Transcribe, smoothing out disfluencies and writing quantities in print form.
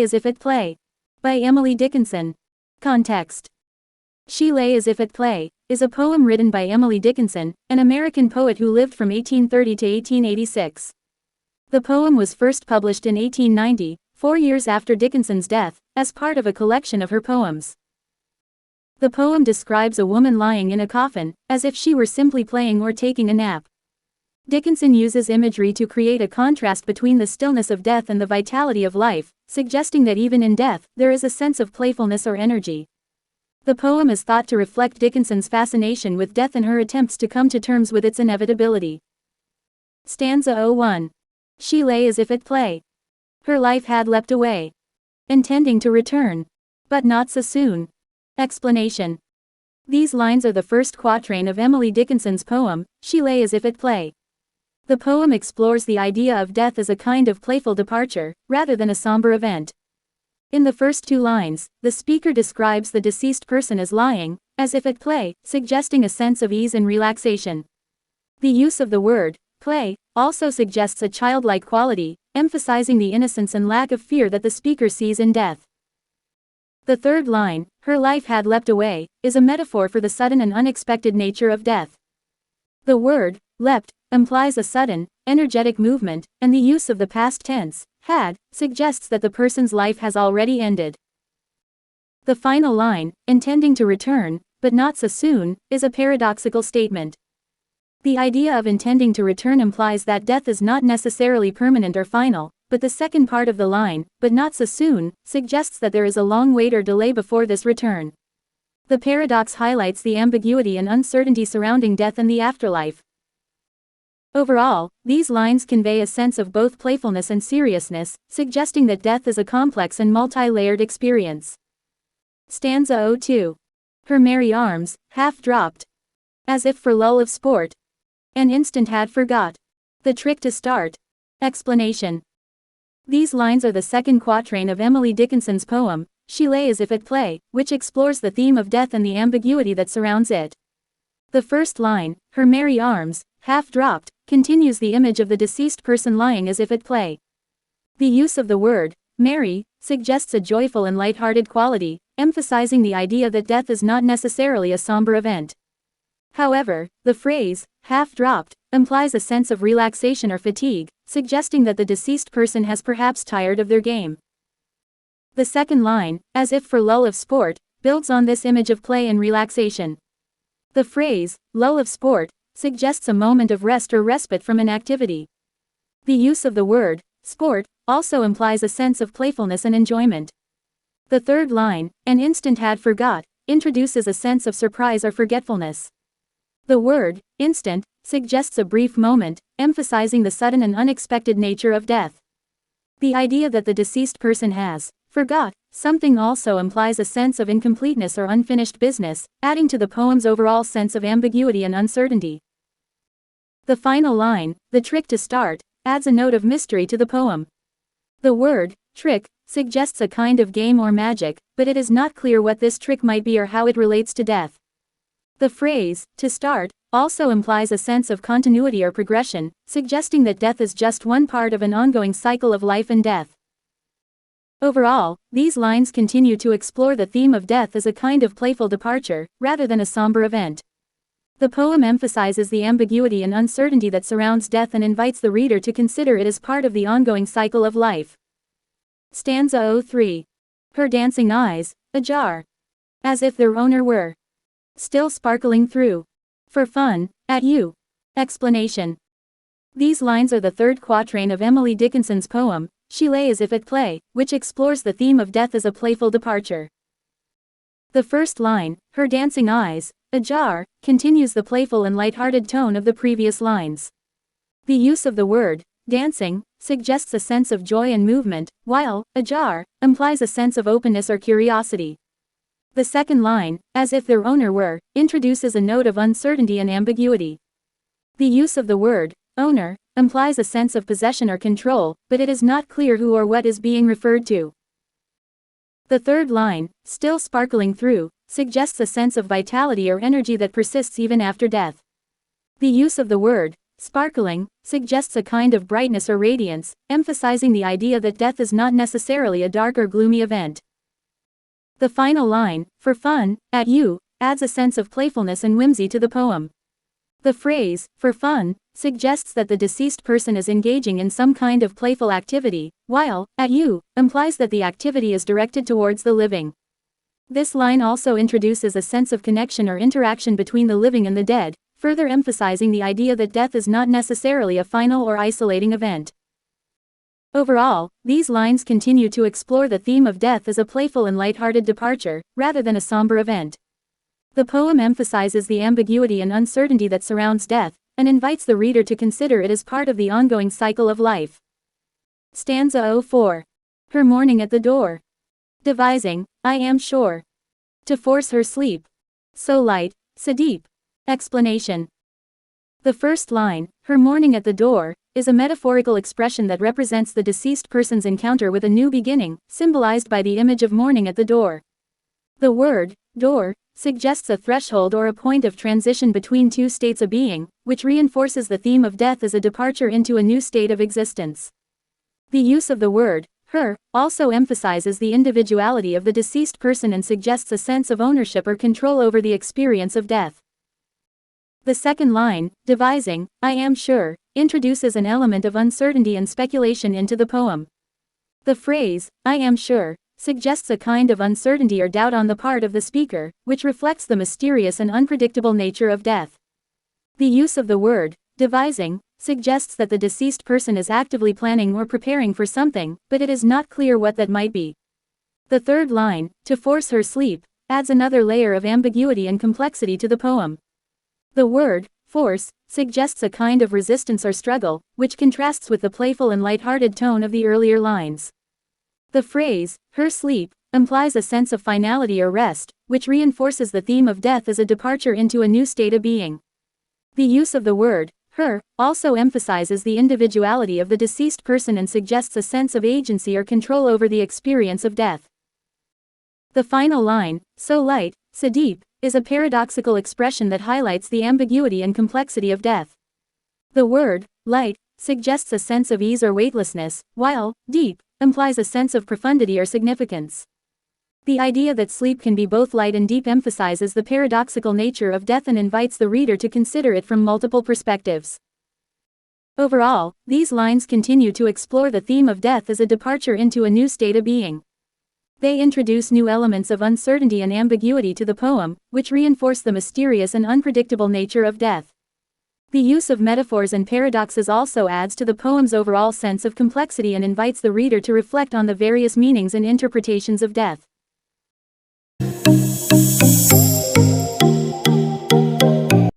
as if at play. By Emily Dickinson. Context. She Lay as If at Play is a poem written by Emily Dickinson, an American poet who lived from 1830 to 1886. The poem was first published in 1890, 4 years after Dickinson's death, as part of a collection of her poems. The poem describes a woman lying in a coffin, as if she were simply playing or taking a nap. Dickinson uses imagery to create a contrast between the stillness of death and the vitality of life, suggesting that even in death, there is a sense of playfulness or energy. The poem is thought to reflect Dickinson's fascination with death and her attempts to come to terms with its inevitability. Stanza 01. She lay as if at play. Her life had leapt away, intending to return, but not so soon. Explanation. These lines are the first quatrain of Emily Dickinson's poem, She Lay as If at Play. The poem explores the idea of death as a kind of playful departure, rather than a somber event. In the first 2 lines, the speaker describes the deceased person as lying, as if at play, suggesting a sense of ease and relaxation. The use of the word, play, also suggests a childlike quality, emphasizing the innocence and lack of fear that the speaker sees in death. The third line, her life had leapt away, is a metaphor for the sudden and unexpected nature of death. The word, leapt, implies a sudden, energetic movement, and the use of the past tense, had, suggests that the person's life has already ended. The final line, intending to return, but not so soon, is a paradoxical statement. The idea of intending to return implies that death is not necessarily permanent or final, but the second part of the line, but not so soon, suggests that there is a long wait or delay before this return. The paradox highlights the ambiguity and uncertainty surrounding death and the afterlife. Overall, these lines convey a sense of both playfulness and seriousness, suggesting that death is a complex and multi-layered experience. Stanza 02. Her merry arms, half dropped, as if for lull of sport, an instant had forgot the trick to start. Explanation. These lines are the second quatrain of Emily Dickinson's poem, She Lay as If at Play, which explores the theme of death and the ambiguity that surrounds it. The first line, her merry arms, half dropped, continues the image of the deceased person lying as if at play. The use of the word, merry, suggests a joyful and light-hearted quality, emphasizing the idea that death is not necessarily a somber event. However, the phrase, half dropped, implies a sense of relaxation or fatigue, suggesting that the deceased person has perhaps tired of their game. The second line, as if for lull of sport, builds on this image of play and relaxation. The phrase, lull of sport, suggests a moment of rest or respite from an activity. The use of the word, sport, also implies a sense of playfulness and enjoyment. The third line, an instant had forgot, introduces a sense of surprise or forgetfulness. The word, instant, suggests a brief moment, emphasizing the sudden and unexpected nature of death. The idea that the deceased person has forgot something also implies a sense of incompleteness or unfinished business, adding to the poem's overall sense of ambiguity and uncertainty. The final line, the trick to start, adds a note of mystery to the poem. The word, trick, suggests a kind of game or magic, but it is not clear what this trick might be or how it relates to death. The phrase, to start, also implies a sense of continuity or progression, suggesting that death is just one part of an ongoing cycle of life and death. Overall, these lines continue to explore the theme of death as a kind of playful departure, rather than a somber event. The poem emphasizes the ambiguity and uncertainty that surrounds death and invites the reader to consider it as part of the ongoing cycle of life. Stanza 03. Her dancing eyes, ajar, as if their owner were still sparkling through, for fun, at you. Explanation. These lines are the third quatrain of Emily Dickinson's poem, She Lay as If at Play, which explores the theme of death as a playful departure. The first line, her dancing eyes, ajar, continues the playful and light-hearted tone of the previous lines. The use of the word, dancing, suggests a sense of joy and movement, while, ajar, implies a sense of openness or curiosity. The second line, as if their owner were, introduces a note of uncertainty and ambiguity. The use of the word, owner, implies a sense of possession or control, but it is not clear who or what is being referred to. The third line, still sparkling through, suggests a sense of vitality or energy that persists even after death. The use of the word, sparkling, suggests a kind of brightness or radiance, emphasizing the idea that death is not necessarily a dark or gloomy event. The final line, for fun, at you, adds a sense of playfulness and whimsy to the poem. The phrase, for fun, suggests that the deceased person is engaging in some kind of playful activity, while, at you, implies that the activity is directed towards the living. This line also introduces a sense of connection or interaction between the living and the dead, further emphasizing the idea that death is not necessarily a final or isolating event. Overall, these lines continue to explore the theme of death as a playful and lighthearted departure, rather than a somber event. The poem emphasizes the ambiguity and uncertainty that surrounds death, and invites the reader to consider it as part of the ongoing cycle of life. Stanza 04. Her mourning at the door. Devising, I am sure. To force her sleep. So light, so deep. Explanation. The first line, her mourning at the door, is a metaphorical expression that represents the deceased person's encounter with a new beginning, symbolized by the image of mourning at the door. The word, door, suggests a threshold or a point of transition between two states of being, which reinforces the theme of death as a departure into a new state of existence. The use of the word, her, also emphasizes the individuality of the deceased person and suggests a sense of ownership or control over the experience of death. The second line, devising, I am sure, introduces an element of uncertainty and speculation into the poem. The phrase, I am sure, suggests a kind of uncertainty or doubt on the part of the speaker, which reflects the mysterious and unpredictable nature of death. The use of the word, devising, suggests that the deceased person is actively planning or preparing for something, but it is not clear what that might be. The third line, to force her sleep, adds another layer of ambiguity and complexity to the poem. The word, force, suggests a kind of resistance or struggle, which contrasts with the playful and lighthearted tone of the earlier lines. The phrase, her sleep, implies a sense of finality or rest, which reinforces the theme of death as a departure into a new state of being. The use of the word, her, also emphasizes the individuality of the deceased person and suggests a sense of agency or control over the experience of death. The final line, so light, so deep, is a paradoxical expression that highlights the ambiguity and complexity of death. The word, light, suggests a sense of ease or weightlessness, while, deep, implies a sense of profundity or significance. The idea that sleep can be both light and deep emphasizes the paradoxical nature of death and invites the reader to consider it from multiple perspectives. Overall, these lines continue to explore the theme of death as a departure into a new state of being. They introduce new elements of uncertainty and ambiguity to the poem, which reinforce the mysterious and unpredictable nature of death. The use of metaphors and paradoxes also adds to the poem's overall sense of complexity and invites the reader to reflect on the various meanings and interpretations of death.